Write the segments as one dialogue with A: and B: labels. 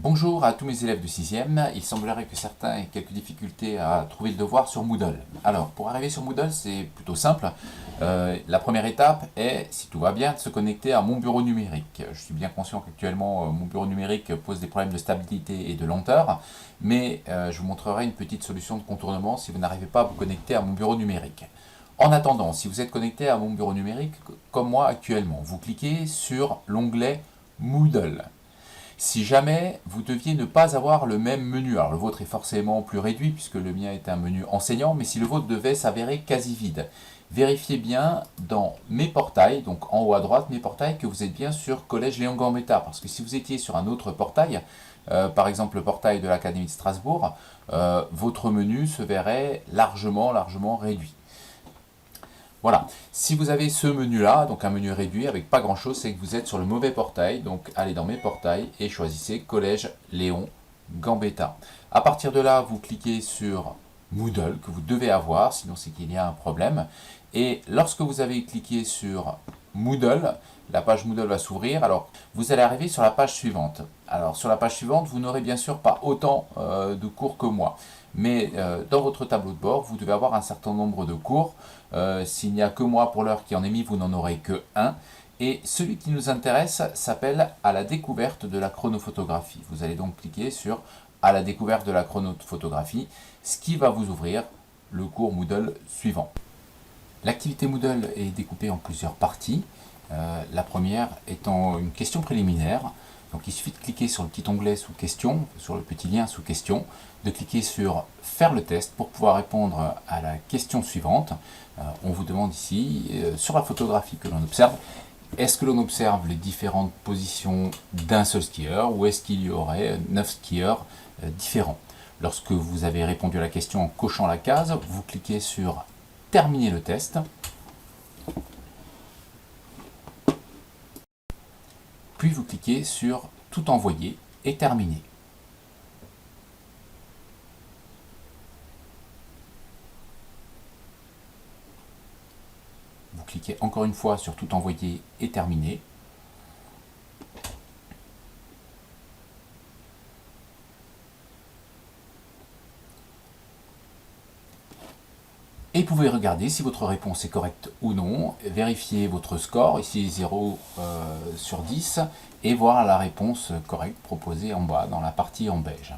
A: Bonjour à tous mes élèves de 6e. Il semblerait que certains aient quelques difficultés à trouver le devoir sur Moodle. Alors, pour arriver sur Moodle, c'est plutôt simple. La première étape est, si tout va bien, de se connecter à mon bureau numérique. Je suis bien conscient qu'actuellement, mon bureau numérique pose des problèmes de stabilité et de lenteur, mais je vous montrerai une petite solution de contournement si vous n'arrivez pas à vous connecter à mon bureau numérique. En attendant, si vous êtes connecté à mon bureau numérique, comme moi actuellement, vous cliquez sur l'onglet Moodle. Si jamais vous deviez ne pas avoir le même menu, alors le vôtre est forcément plus réduit puisque le mien est un menu enseignant, mais si le vôtre devait s'avérer quasi vide, vérifiez bien dans Mes portails, donc en haut à droite, Mes portails, que vous êtes bien sur Collège Léon Gambetta, parce que si vous étiez sur un autre portail, par exemple le portail de l'Académie de Strasbourg, votre menu se verrait largement réduit. Voilà, si vous avez ce menu-là, donc un menu réduit avec pas grand-chose, c'est que vous êtes sur le mauvais portail. Donc allez dans Mes portails et choisissez Collège Léon Gambetta. À partir de là, vous cliquez sur Moodle que vous devez avoir, sinon c'est qu'il y a un problème. Et lorsque vous avez cliqué sur Moodle, la page Moodle va s'ouvrir. Alors, vous allez arriver sur la page suivante. Alors, sur la page suivante, vous n'aurez bien sûr pas autant de cours que moi. Mais dans votre tableau de bord, vous devez avoir un certain nombre de cours. S'il n'y a que moi pour l'heure qui en ai mis, vous n'en aurez que un. Et celui qui nous intéresse s'appelle À la découverte de la chronophotographie. Vous allez donc cliquer sur À la découverte de la chronophotographie, ce qui va vous ouvrir le cours Moodle suivant. L'activité Moodle est découpée en plusieurs parties. La première étant une question préliminaire. Donc il suffit de cliquer sur le petit onglet sous question, sur le petit lien sous question, de cliquer sur faire le test pour pouvoir répondre à la question suivante. On vous demande ici, sur la photographie que l'on observe, est-ce que l'on observe les différentes positions d'un seul skieur ou est-ce qu'il y aurait 9 skieurs différents? Lorsque vous avez répondu à la question en cochant la case, vous cliquez sur terminer le test. Puis vous cliquez sur tout envoyer et terminer. Vous cliquez encore une fois sur tout envoyer et terminer. Et vous pouvez regarder si votre réponse est correcte ou non, vérifier votre score, ici 0 sur 10, et voir la réponse correcte proposée en bas, dans la partie en beige.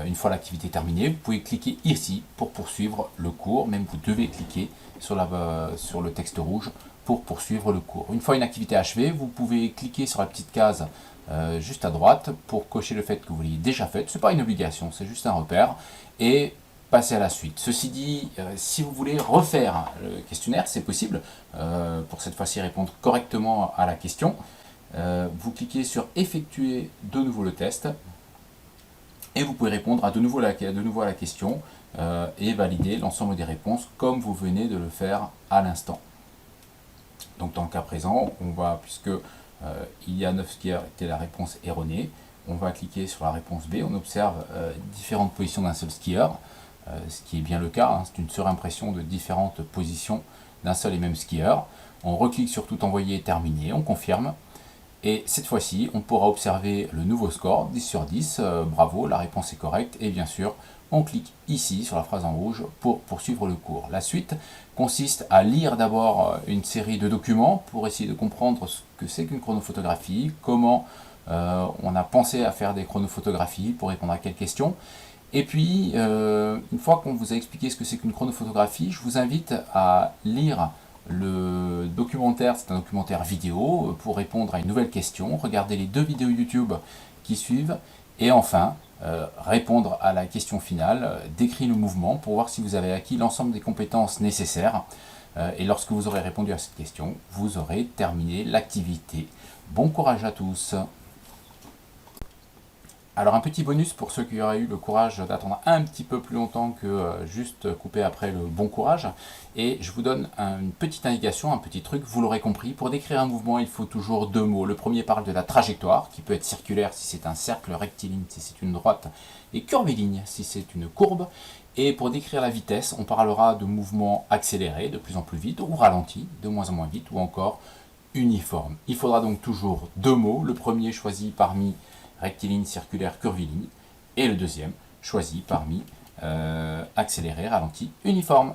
A: Une fois l'activité terminée, vous pouvez cliquer ici pour poursuivre le cours, même vous devez cliquer sur le texte rouge pour poursuivre le cours. Une fois une activité achevée, vous pouvez cliquer sur la petite case juste à droite pour cocher le fait que vous l'ayez déjà fait. Ce n'est pas une obligation, c'est juste un repère. Et passer à la suite. Ceci dit, si vous voulez refaire le questionnaire, c'est possible. Pour cette fois-ci répondre correctement à la question, vous cliquez sur effectuer de nouveau le test et vous pouvez répondre de nouveau à la question et valider l'ensemble des réponses comme vous venez de le faire à l'instant. Donc dans le cas présent, puisque il y a 9 skieurs était la réponse erronée, on va cliquer sur la réponse B. On observe différentes positions d'un seul skieur. Ce qui est bien le cas, c'est une surimpression de différentes positions d'un seul et même skieur. On reclique sur tout envoyer et terminer, on confirme. Et cette fois-ci, on pourra observer le nouveau score, 10 sur 10, bravo, la réponse est correcte. Et bien sûr, on clique ici sur la phrase en rouge pour poursuivre le cours. La suite consiste à lire d'abord une série de documents pour essayer de comprendre ce que c'est qu'une chronophotographie, comment on a pensé à faire des chronophotographies pour répondre à quelles questions. Et puis, une fois qu'on vous a expliqué ce que c'est qu'une chronophotographie, je vous invite à lire le documentaire, c'est un documentaire vidéo, pour répondre à une nouvelle question, regarder les 2 vidéos YouTube qui suivent, et enfin, répondre à la question finale, décrire le mouvement, pour voir si vous avez acquis l'ensemble des compétences nécessaires. Et lorsque vous aurez répondu à cette question, vous aurez terminé l'activité. Bon courage à tous! Alors un petit bonus pour ceux qui auraient eu le courage d'attendre un petit peu plus longtemps que juste couper après le bon courage. Et je vous donne une petite indication, un petit truc, vous l'aurez compris. Pour décrire un mouvement, il faut toujours 2 mots. Le premier parle de la trajectoire, qui peut être circulaire si c'est un cercle, rectiligne si c'est une droite, et curviligne si c'est une courbe. Et pour décrire la vitesse, on parlera de mouvement accéléré, de plus en plus vite, ou ralenti, de moins en moins vite, ou encore uniforme. Il faudra donc toujours 2 mots. Le premier choisi parmi rectiligne, circulaire, curviligne. Et le deuxième, choisi parmi accéléré, ralenti, uniforme.